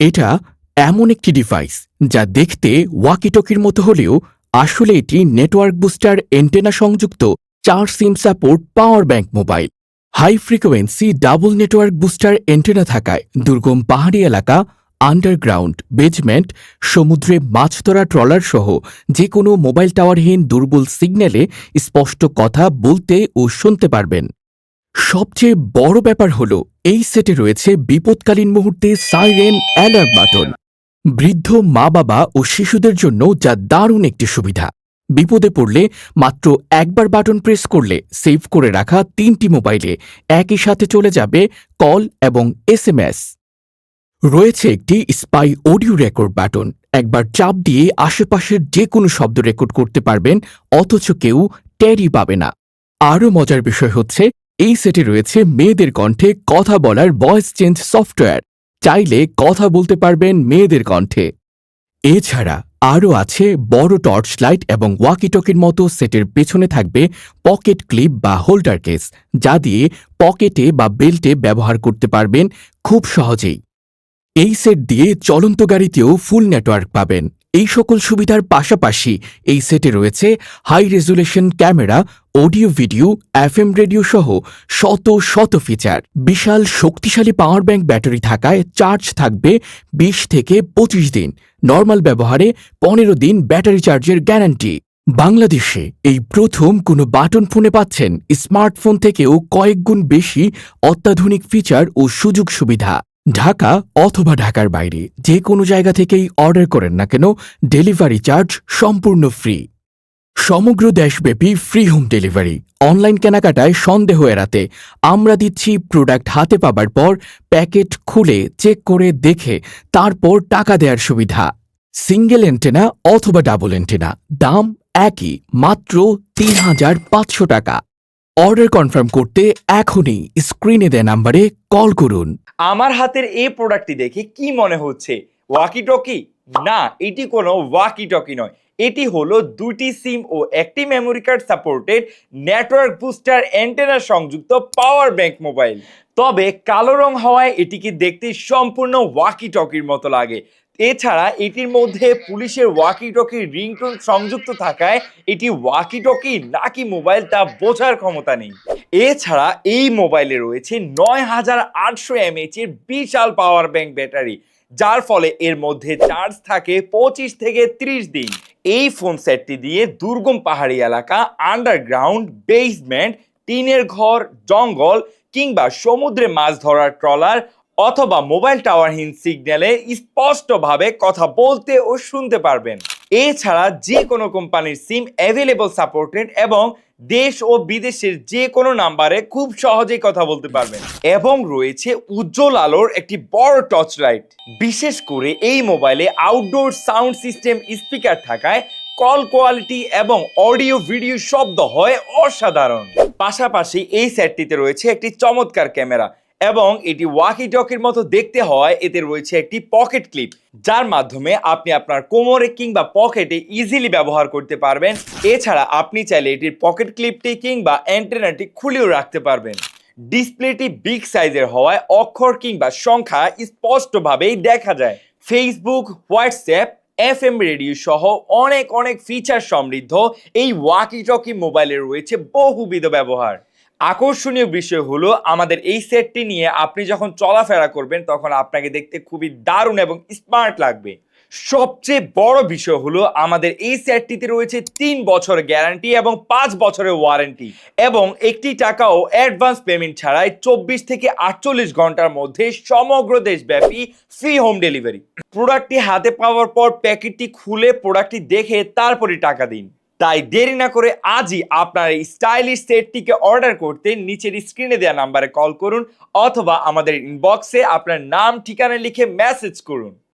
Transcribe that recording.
এটা এমন একটি ডিভাইস যা দেখতে ওয়াকিটকির মতো হলেও আসলে এটি নেটওয়ার্ক বুস্টার এন্টেনা সংযুক্ত ৪ SIM support power bank mobile. High frequency double network booster antenna থাকায় দুর্গম পাহাড়ি এলাকা, আন্ডারগ্রাউন্ড, বেজমেন্ট, সমুদ্রে মাছ ধরা ট্রলার সহ যে কোনো মোবাইল টাওয়ারহীন দুর্বল সিগন্যালে স্পষ্ট কথা বলতে ও শুনতে পারবেন। সবচেয়ে বড় ব্যাপার হলো এই সেটে রয়েছে বিপদকালীন মুহূর্তে সাইরেন অ্যালার্ম বাটন। বৃদ্ধ মা-বাবা ও শিশুদের জন্য যা দারুণ একটি সুবিধা। বিপদে পড়লে মাত্র একবার বাটন প্রেস করলে সেভ করে রাখা ৩টি মোবাইলে একই সাথে চলে যাবে কল এবং এসএমএস। রয়েছে একটি স্পাই অডিও রেকর্ড বাটন। একবার চাপ দিয়ে আশেপাশের যে কোনো শব্দ রেকর্ড করতে পারবেন, অথচ কেউ টেরই পাবে না। আরও মজার বিষয় হচ্ছে এই সেটে রয়েছে মেয়েদের কণ্ঠে কথা বলার ভয়েস চেঞ্জ সফটওয়্যার। চাইলে কথা বলতে পারবেন মেয়েদের কণ্ঠে। এছাড়া আরও আছে বড় টর্চ লাইট এবং ওয়াকিটকির মতো সেটের পেছনে থাকবে পকেট ক্লিপ বা হোল্ডার কেস, যা দিয়ে পকেটে বা বেল্টে ব্যবহার করতে পারবেন খুব সহজেই। এই সেট দিয়ে চলন্ত গাড়িতেও ফুল নেটওয়ার্ক পাবেন। এই সকল সুবিধার পাশাপাশি এই সেটে রয়েছে high resolution camera, audio video, FM radio সহ শত শত ফিচার। বিশাল শক্তিশালী পাওয়ার ব্যাংক ব্যাটারি থাকায় চার্জ থাকবে ২০ থেকে ২৫ দিন। নর্মাল ব্যবহারে ১৫ দিন ব্যাটারি চার্জের গ্যারান্টি। বাংলাদেশে এই প্রথম কোনো বাটন ফোনে পাচ্ছেন স্মার্টফোন থেকেও কয়েক গুণ বেশি অত্যাধুনিক ফিচার ও সুযোগ সুবিধা। ঢাকা অথবা ঢাকার বাইরে যে কোনো জায়গা থেকেই অর্ডার করেন না কেন, ডেলিভারি চার্জ সম্পূর্ণ ফ্রি। সমগ্র দেশব্যাপী ফ্রি হোম ডেলিভারি। অনলাইন কেনাকাটায় সন্দেহ এড়াতে আমরা দিচ্ছি প্রোডাক্ট হাতে পাবার পর প্যাকেট খুলে চেক করে দেখে তারপর টাকা দেওয়ার সুবিধা। সিঙ্গেল এন্টেনা অথবা ডাবল এন্টেনা, দাম একই, মাত্র ৩,৫০০ টাকা। অর্ডার কনফার্ম করতে এখনই স্ক্রিনে দেয়া নাম্বারে কল করুন। আমার হাতের এই প্রোডাক্টটি দেখে কি মনে হচ্ছে? Walkie talkie? না, এটি কোনো ওয়াকি টকি নয়। এটি হলো ২টি সিম ও একটি memory card supported network booster antenna সংযুক্ত পাওয়ার ব্যাংক মোবাইল। তবে কালো রং হওয়ায় এটিকে দেখতে সম্পূর্ণ ওয়াকি টকির মতো লাগে। এছাড়া এটির মধ্যে পুলিশের ওয়াকি টকির রিংটোন সংযুক্ত থাকায় এটি ওয়াকি টকি নাকি মোবাইল তা বোঝার ক্ষমতা নেই। এছাড়া এই মোবাইলে রয়েছে ৯,৮০০ এমএএইচ এর বিশাল পাওয়ার ব্যাংক ব্যাটারি, যার ফলে এর মধ্যে চার্জ থাকে ২৫ থেকে ৩০ দিন। এই ফোন সেটটি দিয়ে দুর্গম পাহাড়ি এলাকা, আন্ডারগ্রাউন্ড, বেসমেন্ট, টিনের ঘর, জঙ্গল কিংবা সমুদ্রে মাছ ধরার ট্রলার অথবা মোবাইল টাওয়ারহীন সিগন্যালে স্পষ্টভাবে কথা বলতে ও শুনতে পারবেন। এছাড়া যে কোনো কোম্পানির সিম অ্যাভেলেবল সাপোর্টেড এবং দেশ ও বিদেশের যে কোনো নাম্বারে খুব সহজেই কথা বলতে পারবেন। এবং রয়েছে উজ্জ্বল আলোর একটি বড় টর্চ লাইট। বিশেষ করে এই মোবাইলে আউটডোর সাউন্ড সিস্টেম স্পিকার থাকায় কল কোয়ালিটি এবং অডিও ভিডিও শব্দ হয় অসাধারণ। পাশাপাশি এই সেটটিতে রয়েছে একটি চমৎকার ক্যামেরা এবং এটি ওয়াকি টকির মতো দেখতে হওয়ায় এতে রয়েছে একটি পকেট ক্লিপ, যার মাধ্যমে আপনি আপনার কোমরে কিংবা পকেটে ইজিলি ব্যবহার করতে পারবেন। এছাড়া আপনি চাইলে এটির পকেট ক্লিপটি কিংবা অ্যান্টেনাটি খুলেও রাখতে পারবেন। ডিসপ্লেটি বিগ সাইজের হওয়ায় অক্ষর কিংবা সংখ্যা স্পষ্টভাবেই দেখা যায়। ফেসবুক, হোয়াটসঅ্যাপ, এফএম রেডিও সহ অনেক অনেক ফিচার সমৃদ্ধ এই ওয়াকি টকি মোবাইলে রয়েছে বহুবিধ ব্যবহার। আকর্ষণীয় বিষয় হলো আমাদের এই সেটটি নিয়ে আপনি যখন চলাফেরা করবেন তখন আপনাকে দেখতে খুবই দারুণ এবং স্মার্ট লাগবে। সবচেয়ে বড় বিষয় হলো আমাদের এই সেটটিতে রয়েছে ৩ বছর গ্যারান্টি এবং ৫ বছরের ওয়ারেন্টি এবং একটি টাকাও অ্যাডভান্স পেমেন্ট ছাড়াই ২৪ থেকে ৪৮ ঘন্টার মধ্যে সমগ্র দেশব্যাপী ফ্রি হোম ডেলিভারি। প্রোডাক্টটি হাতে পাওয়ার পর প্যাকেটটি খুলে প্রোডাক্টটি দেখে তারপরই টাকা দিন। তাই দেরি না করে আজই আপনার এই স্টাইলিশ সেটটিকে অর্ডার করতে নিচের স্ক্রিনে দেওয়া নাম্বারে কল করুন অথবা আমাদের ইনবক্সে আপনার নাম ঠিকানা লিখে মেসেজ করুন।